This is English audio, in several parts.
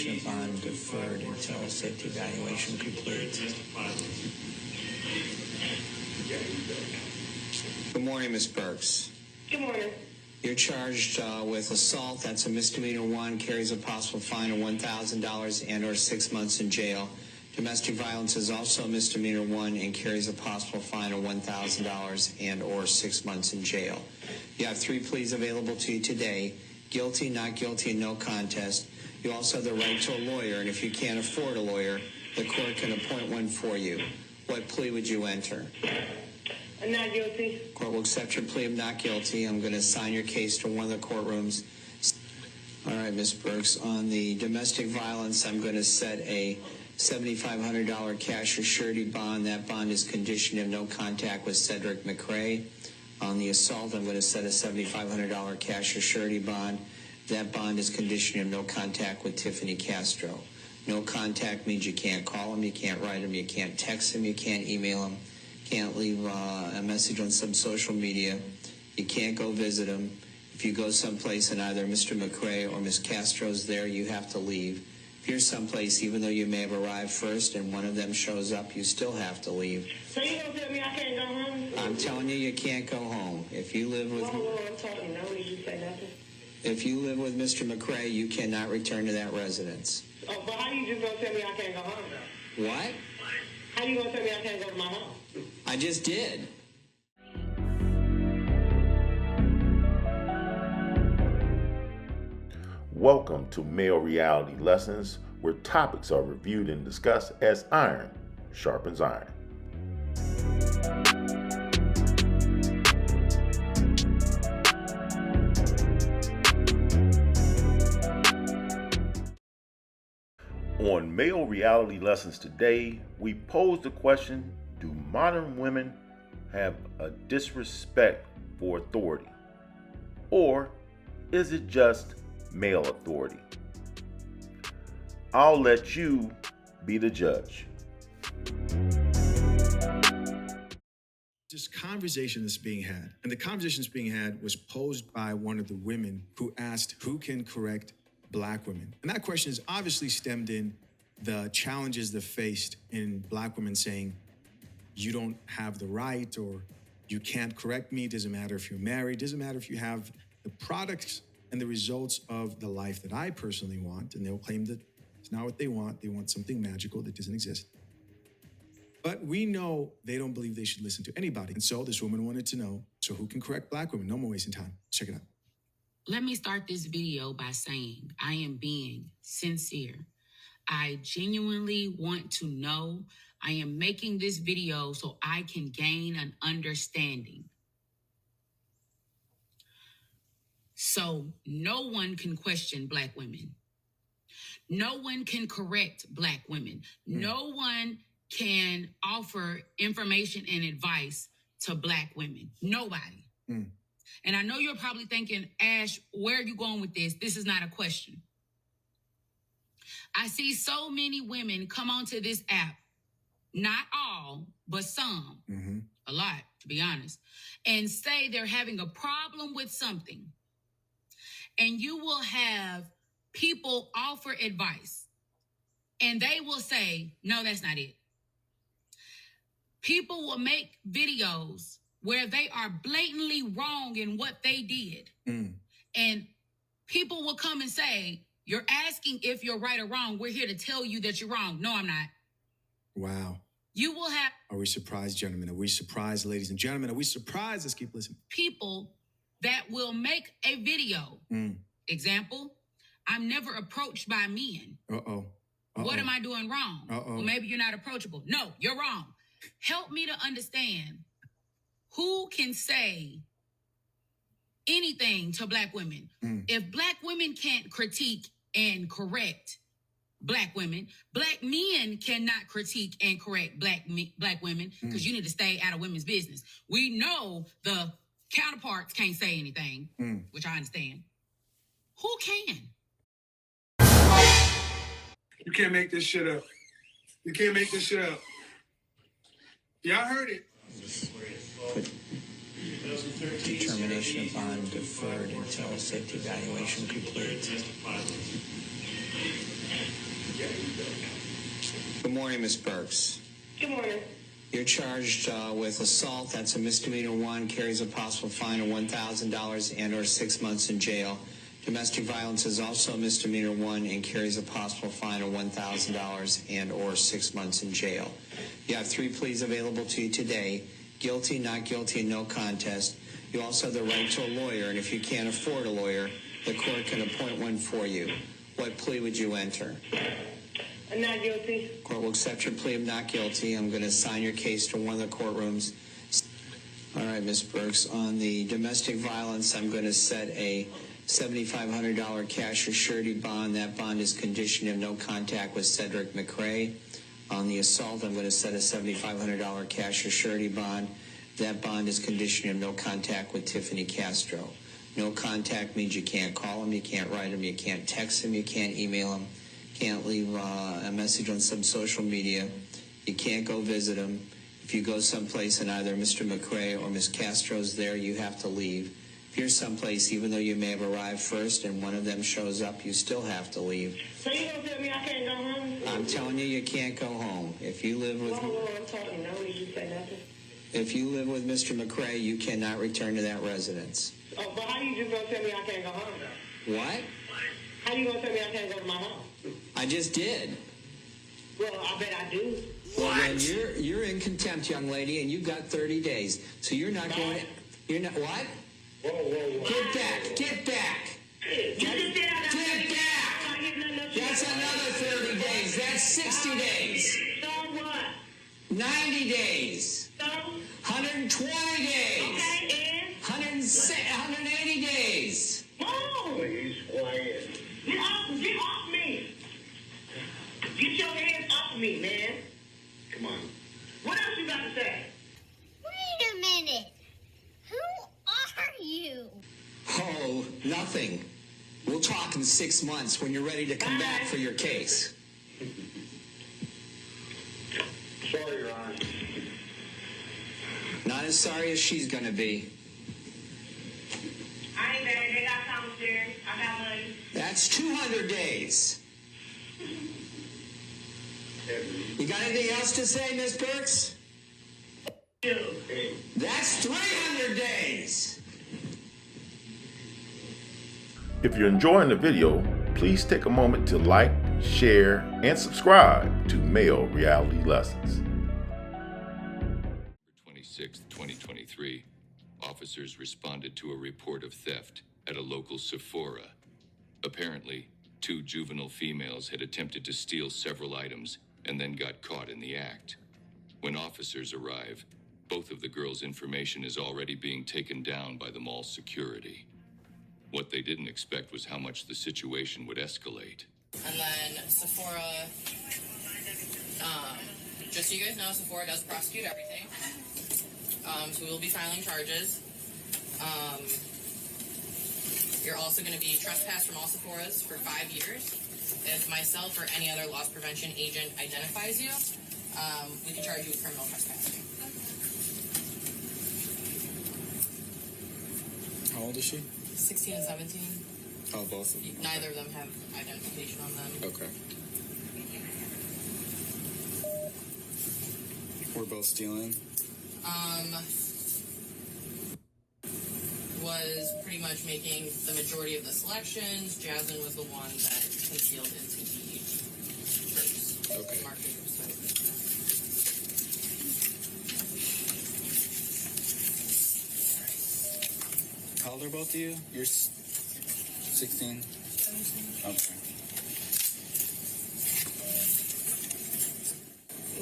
determination of bond deferred until safety evaluation complete. Good morning, Ms. Burks. Good morning. You're charged with assault. That's a misdemeanor 1, carries a possible fine of $1,000 and or 6 months in jail. Domestic violence is also a misdemeanor 1 and carries a possible fine of $1,000 and or 6 months in jail. You have 3 pleas available to you today: guilty, not guilty, and no contest. You also have the right to a lawyer, and if you can't afford a lawyer, the court can appoint one for you. What plea would you enter? Not guilty. Court will accept your plea of not guilty. I'm going to assign your case to one of the courtrooms. All right, Ms. Burks, on the domestic violence, I'm going to set a $7,500 cash or surety bond. That bond is conditioned of no contact with Cedric McRae. On the assault, I'm going to set a $7,500 cash or surety bond. That bond is conditioned of no contact with Tiffany Castro. No contact means you can't call him, you can't write him, you can't text him, you can't email him, can't leave a message on some social media, you can't go visit him. If you go someplace and either Mr. McRae or Ms. Castro's there, you have to leave. If you're someplace, even though you may have arrived first and one of them shows up, you still have to leave. So you gonna tell me I can't go home? I'm telling you, you can't go home. If you live with... Whoa, I'm talking. No, did you say nothing? If you live with Mr. McRae, you cannot return to that residence. Oh, but how you just gonna tell me I can't go home? What? How you gonna tell me I can't go to my home? I just did. Welcome to Male Reality Lessons, where topics are reviewed and discussed as iron sharpens iron. On Male Reality Lessons today, we pose the question, do modern women have a disrespect for authority? Or is it just male authority? I'll let you be the judge. This conversation that's being had, and the conversation that's being had was posed by one of the women who asked who can correct Black women. And that question is obviously stemmed in the challenges that faced in Black women saying, you don't have the right, or you can't correct me. It doesn't matter if you're married. It doesn't matter if you have the products and the results of the life that I personally want. And they'll claim that it's not what they want. They want something magical that doesn't exist. But we know they don't believe they should listen to anybody. And so this woman wanted to know, so who can correct Black women? No more wasting time. Check it out. Let me start this video by saying I am being sincere. I genuinely want to know. I am making this video so I can gain an understanding. So no one can question Black women. No one can correct Black women. No one can offer information and advice to Black women. Nobody. And I know you're probably thinking, Ash, where are you going with this? This is not a question. I see so many women come onto this app, not all, but some, a lot, to be honest, and say they're having a problem with something. And you will have people offer advice, and they will say, no, that's not it. People will make videos where they are blatantly wrong in what they did. And people will come and say, you're asking if you're right or wrong. We're here to tell you that you're wrong. No, I'm not. Wow. You will have... Are we surprised, gentlemen? Are we surprised, ladies and gentlemen? Are we surprised? Let's keep listening. People that will make a video. Example, I'm never approached by men. What am I doing wrong? Well, maybe you're not approachable. No, you're wrong. Help me to understand who can say anything to Black women. If Black women can't critique and correct Black women, Black men cannot critique and correct Black women, because you need to stay out of women's business. We know the counterparts can't say anything, which I understand. Who can? You can't make this shit up. You can't make this shit up. Y'all heard it. Determination of bond deferred until safety evaluation complete. Good morning, Ms. Burks. Good morning. You're charged with assault. That's a misdemeanor 1, carries a possible fine of $1,000 and or 6 months in jail. Domestic violence is also a misdemeanor 1 and carries a possible fine of $1,000 and or 6 months in jail. You have 3 pleas available to you today: guilty, not guilty, and no contest. You also have the right to a lawyer, and if you can't afford a lawyer, the court can appoint one for you. What plea would you enter? I'm not guilty. Court will accept your plea of not guilty. I'm going to assign your case to one of the courtrooms. All right, Ms. Burks, on the domestic violence, I'm going to set a $7,500 cash or surety bond. That bond is conditioned of no contact with Cedric McRae. On the assault, I'm going to set a $7,500 cash or surety bond. That bond is conditioned of no contact with Tiffany Castro. No contact means you can't call him, you can't write him, you can't text him, you can't email him, can't leave a message on some social media, you can't go visit him. If you go someplace and either Mr. McRae or Ms. Castro's there, you have to leave. If you're someplace, even though you may have arrived first and one of them shows up, you still have to leave. So you gonna tell me I can't go home? I'm telling you, you can't go home. If you live with Whoa, I'm talking. No, did you say nothing? if you live with Mr. McRae, you cannot return to that residence. Oh, but how you just gonna tell me I can't go home? What? How you gonna tell me I can't go to my house? I just did. Well, I bet I do. Well, then you're in contempt, young lady, and you've got 30 days. So you're not going. You're not what? Whoa. Get back! Get back! You just said I got Get back! I'm not getting nothing else. That's another 30 days. That's 60 days. So what? 90 days. So? 120 days. Okay, and? 180 days. Move! Please, quiet. Get off me! Get your hands off me, man. Come on. What else you got to say? Wait a minute. Who are you? Oh, nothing. We'll talk in 6 months when you're ready to come back for your case. Sorry, Your Honor. Not as sorry as she's gonna be. I ain't bad. They got commissary. I got money. That's 200 days. You got anything else to say, Miss Burks? That's 300 days. If you're enjoying the video, please take a moment to like, share, and subscribe to Male Reality Lessons. 26th, 2023, officers responded to a report of theft at a local Sephora. Apparently, 2 juvenile females had attempted to steal several items and then got caught in the act. When officers arrive, both of the girls' information is already being taken down by the mall's security. What they didn't expect was how much the situation would escalate. And then Sephora, just so you guys know, Sephora does prosecute everything. So we will be filing charges. You're also going to be trespassed from all Sephoras for 5 years. If myself or any other loss prevention agent identifies you, we can charge you with criminal trespassing. How old is she? 16 and 17. Oh, both of them. Neither of them have identification on them. Okay. We're both stealing. Was pretty much making the majority of the selections. Jasmine was the one that concealed into the purse. Okay. Marked it, so. How old are both of you? You're 16? 17. Okay.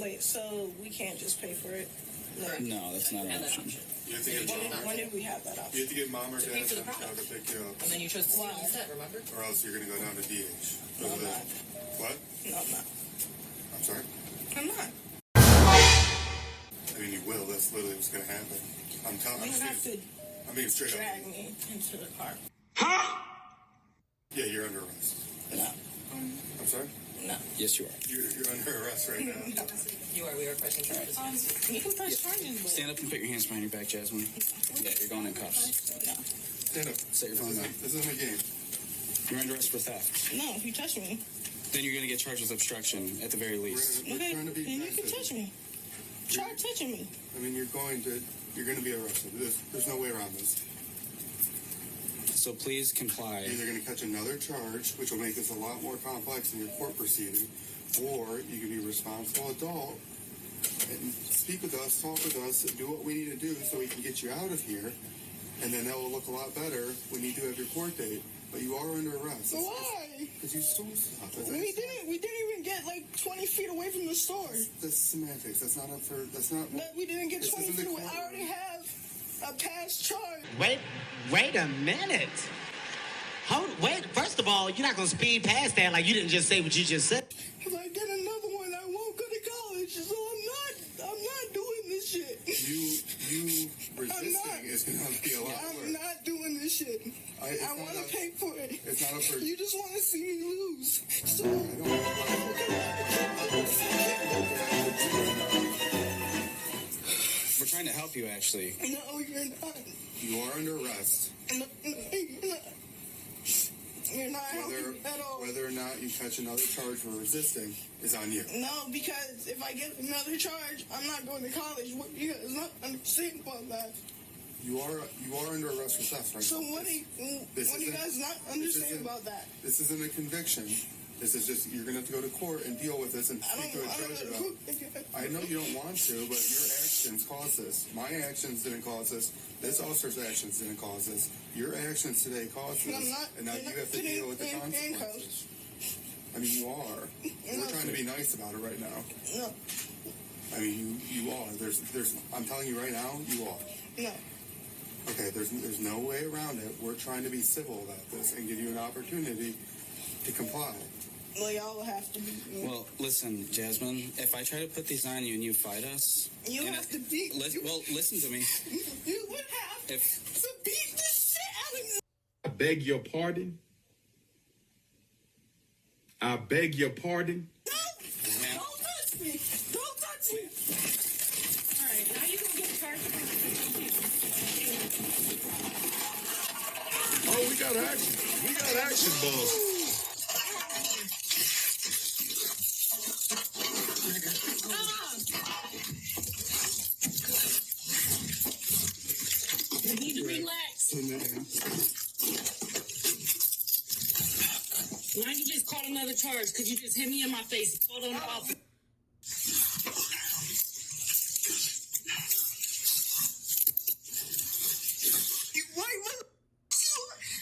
Wait, so we can't just pay for it? No, that's not an option. You have to get When did we have that You option? have to get mom or To dad pay for the to product. pick you up, And then you chose to steal instead, remember? or else you're gonna go down to DH. No, I'm not. What? No, I'm not. I'm sorry. I'm not. I mean, you will. That's literally what's gonna happen. I'm telling. You have to I'm being straight up. drag me into the car. Yeah, you're under arrest. No. I'm sorry. No. Yes, you are. You're under arrest right now. You are. We are pressing charges. You can press charges, but Stand up and put your hands behind your back, Jasmine. Yeah, you're going in cuffs. no. Stand up. Set your phone down. This isn't a game. You're under arrest for theft. No, if you touch me, then you're gonna get charged with obstruction at the very least. We're Okay, trying to be then you nice can with touch me. Try touching me. I mean, you're going to be arrested. There's no way around this. So please comply. You're either going to catch another charge, which will make this a lot more complex in your court proceeding, or you can be a responsible adult and speak with us, talk with us, do what we need to do so we can get you out of here, and then that will look a lot better when you do have your court date. But you are under arrest. So why? Because you stole stuff. We didn't even get like 20 feet away from the store. That's semantics. That's not up for. That's not. But we didn't get This 20 isn't the feet away. court. I already have a past charge. Wait a minute. Wait, first of all, you're not going to speed past that like you didn't just say what you just said. If I get another one, I won't go to college. So I'm not doing this shit. You resisting is going to be a lot worse. I'm not doing this shit. I want to pay for it. It's not up for. You just want to see me lose. So We're trying to help you, actually. no, you're not. You are under arrest. No, you're not. You're not helping at all. Whether or not you catch another charge for resisting is on you. No, because if I get another charge, I'm not going to college. What you guys not understand about that? You are under arrest for theft, right? So what do you guys not understand about that? This isn't a conviction. This is just you're gonna have to go to court and deal with this and speak to a judge about it. I know you don't want to, but your actions caused this. My actions didn't cause this. This officer's actions didn't cause this. Your actions today caused this, and now you have to deal with the consequences. I mean, you are. We're trying to be nice about it right now. No. I mean, you are. There's. I'm telling you right now, you are. No. Okay, there's no way around it. We're trying to be civil about this and give you an opportunity to comply. Well, y'all will have to be. Well, listen, Jasmine, if I try to put these on you and you fight us... You have to beat... Well, listen to me. You would have to beat the shit out of me. I beg your pardon. I beg your pardon. No! Don't touch me! Don't touch me! All right, now you're going to get charged. Oh, we got action. We got action, boss. You need to relax. Now you just caught another charge because you just hit me in my face. You called on the officer.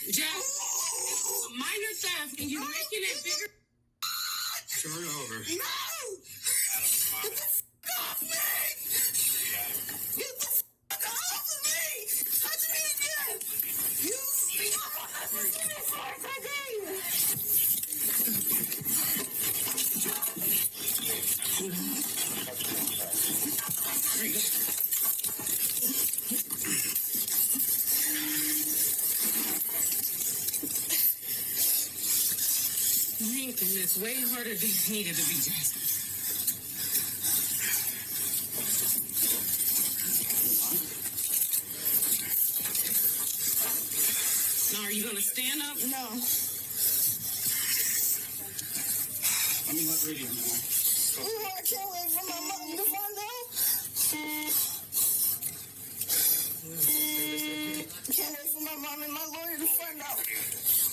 Just a minor theft and you're making it bigger. Start over. No! Get the f*** off me! Get the f*** off of me! Touch me again! You There you go. And it's way harder than it needed to be, Jasmine. Now, are you going to stand up? No. Let me let radio know. I can't wait for my mom to find out. Can't wait for my mom and my lawyer to find out.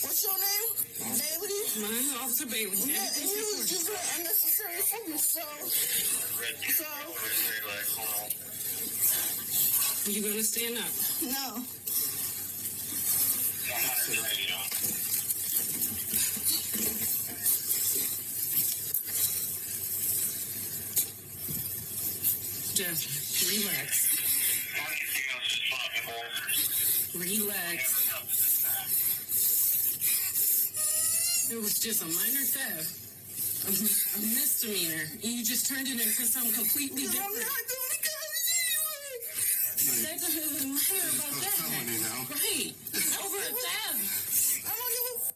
What's your name? Bailey? Mine, Officer Bailey. Yeah, and you was just unnecessary for me, so. You going to stand up? No. Jasmine, relax. Relax. It was just a minor theft. A misdemeanor. And you just turned it into something completely different. I'm not doing it anyway. That doesn't matter about that. Right. It's over a theft. I don't give a f***.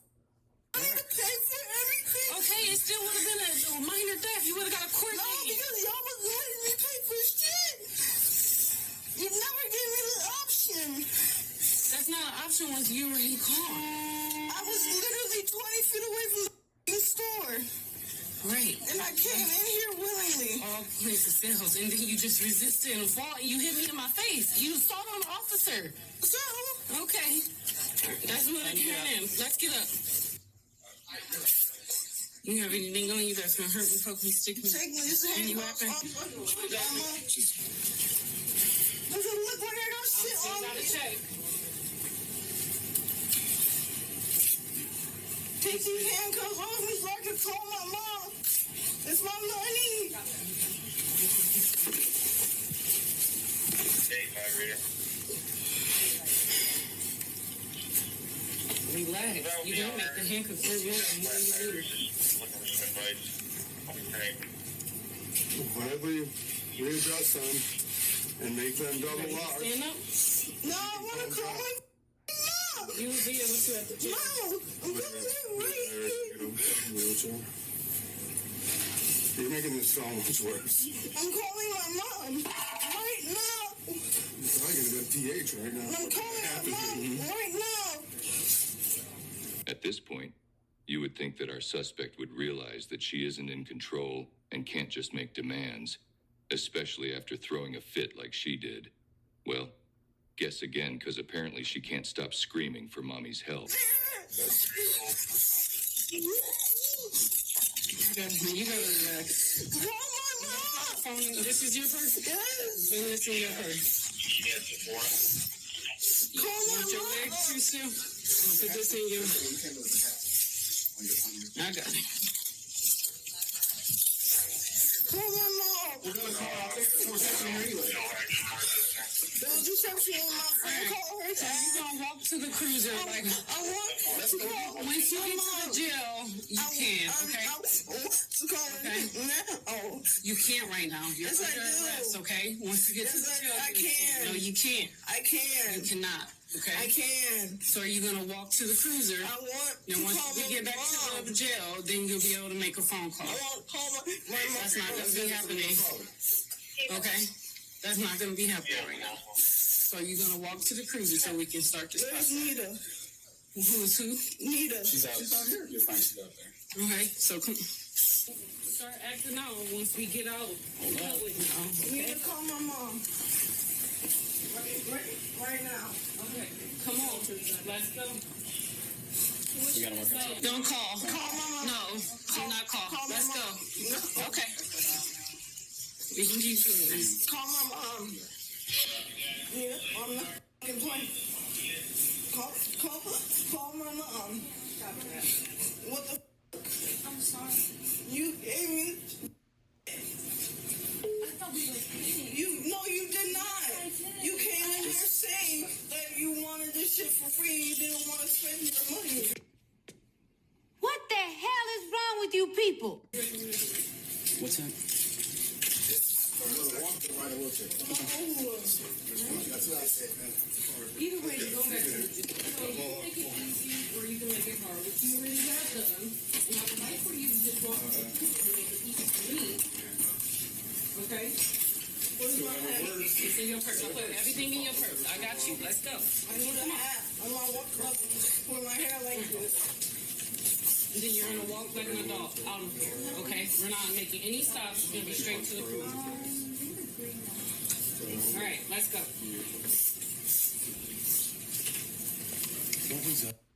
I need to pay for everything. Okay, it still would have been a minor theft. You would have got a court No, date. because y'all was letting me pay for shit. You never gave me the option. That's not an option once you already called. I was literally 20 feet away from the store. Right. And I came in here willingly. All points of sales, and then you just resisted and fought. You hit me in my face. You fought on the officer. So? Okay. That's what I can in. Let's get up. You have anything on you that's gonna hurt me, poke me, stick me? Take me, this Any handcuffs weapon? off. Does it look like I got shit on me? Check. Take these handcuffs off me so I can call my mom. It's my money. Hey, my reader. Relax. You don't make the handcuffs very well. Looking for some advice. Okay. Whenever you readjust them and make them double lock. Stand up. No, I want to call my mom. You will be able to at the jail. No, I'm going to right here. Wheelchair. You're making this so much worse. I'm calling my mom right now. You're probably going to go to PH right now. I'm calling my mom right now. At this point, you would think that our suspect would realize that she isn't in control and can't just make demands, especially after throwing a fit like she did. Well, guess again, because apparently she can't stop screaming for mommy's help. You gotta relax. Call my mom. This is your purse? Yes. Bring this in your purse. Call my Want your mom. leg too, Sue? I'm gonna put this in you. I got it. Call my mom. We're gonna call out there for something anyway. They'll do something with my friend. Call her. So you gonna walk to the cruiser like I want to call. once you get to the jail, you can, okay? I want to call her now. You can't right now. You're Yes, I under do. arrest, okay? Once you get to the Yes, jail, I can. No, you can't. I can. You cannot, okay? I can. So are you gonna walk to the cruiser? I want And to once call we my get back mom. to the jail, then you'll be able to make a phone call. I want to call my mom. That's not gonna be happening. Okay? That's not gonna be happening right now. So you're gonna walk to the cruiser so we can start this Where's process. Nita? Who is who? Nita. She's out here. You're fine. She's out there. Okay, so come. Start acting out once we get out. Nita, call my mom. Right now. Okay, come on. Let's go. We gotta work out. Don't call. Call my mom. No, do not call. Call my Let's mom. go. Okay. We can keep doing this. Call my mom. Nita, I'm not fucking playing. Call my mom. What the I'm sorry. You gave me. You did not. You came in here saying that you wanted this shit for free. You didn't want to spend your money. What the hell is wrong with you people? What's that? Either way, you go back to the jail. So you can make it easy or you can make it hard. What you already have done, and I would like for you to just walk to the cruiser and make it easy for me. Okay? Where's my hat? It's in your purse. I'll put everything in your purse. I got you. Let's go. I need a hat. I'm not walking up with my hair like this. And then you're gonna walk like an adult out of here. Okay? We're not making any stops. It's gonna be straight to the cruiser. All right, let's go.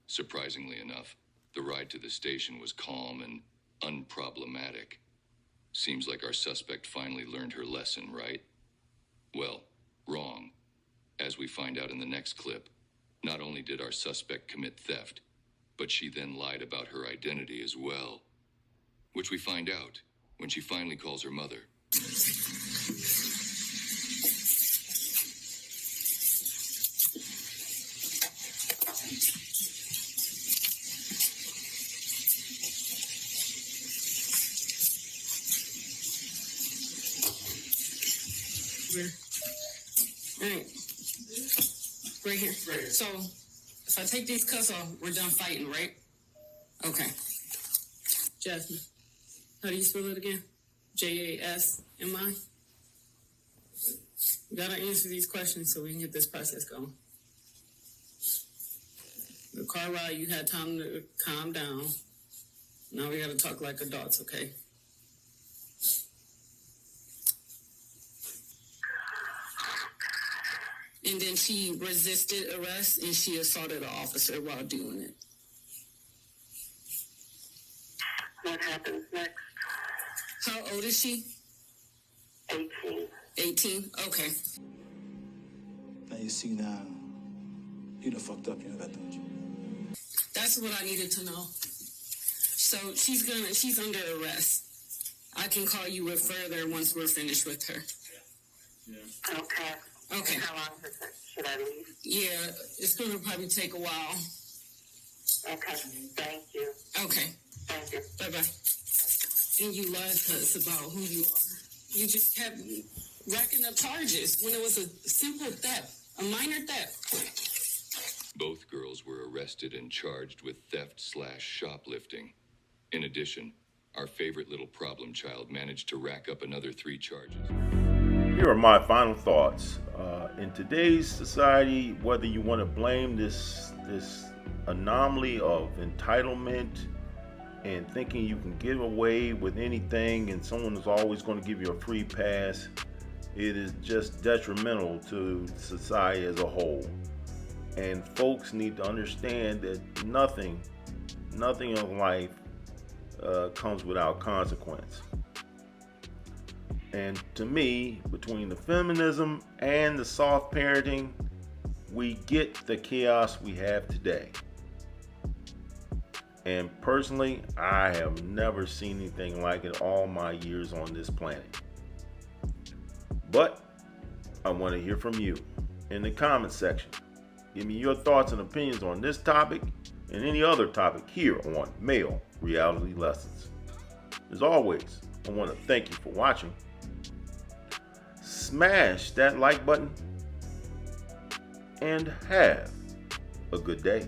Surprisingly enough, the ride to the station was calm and unproblematic. Seems like our suspect finally learned her lesson, right? Well, wrong. As we find out in the next clip, not only did our suspect commit theft, but she then lied about her identity as well. Which we find out when she finally calls her mother. Right. Right here. So, if I take these cuffs off, we're done fighting, right? Okay. Jasmine, how do you spell it again? Jasmi? You gotta answer these questions so we can get this process going. The car ride, you had time to calm down. Now we gotta talk like adults, okay? And then she resisted arrest and she assaulted an officer while doing it. What happens next? How old is she? 18. 18? Okay. Now you see now, you done fucked up, you know that, don't you? That's what I needed to know. So she's under arrest. I can call you with further once we're finished with her. Yeah. Okay. Okay. And how long is it? Should I leave? Yeah, it's gonna probably take a while. Okay. Thank you. Okay. Thank you. Bye-bye. And you lied to us about who you are. You just kept racking up charges when it was a simple theft, a minor theft. Both girls were arrested and charged with theft/shoplifting. In addition, our favorite little problem child managed to rack up another 3 charges. Here are my final thoughts. In today's society, whether you want to blame this anomaly of entitlement and thinking you can get away with anything and someone is always going to give you a free pass, it is just detrimental to society as a whole. And folks need to understand that nothing in life comes without consequence. And to me, between the feminism and the soft parenting, we get the chaos we have today. And personally, I have never seen anything like it all my years on this planet. But I want to hear from you in the comment section. Give me your thoughts and opinions on this topic and any other topic here on Male Reality Lessons. As always, I want to thank you for watching. Smash that like button and have a good day.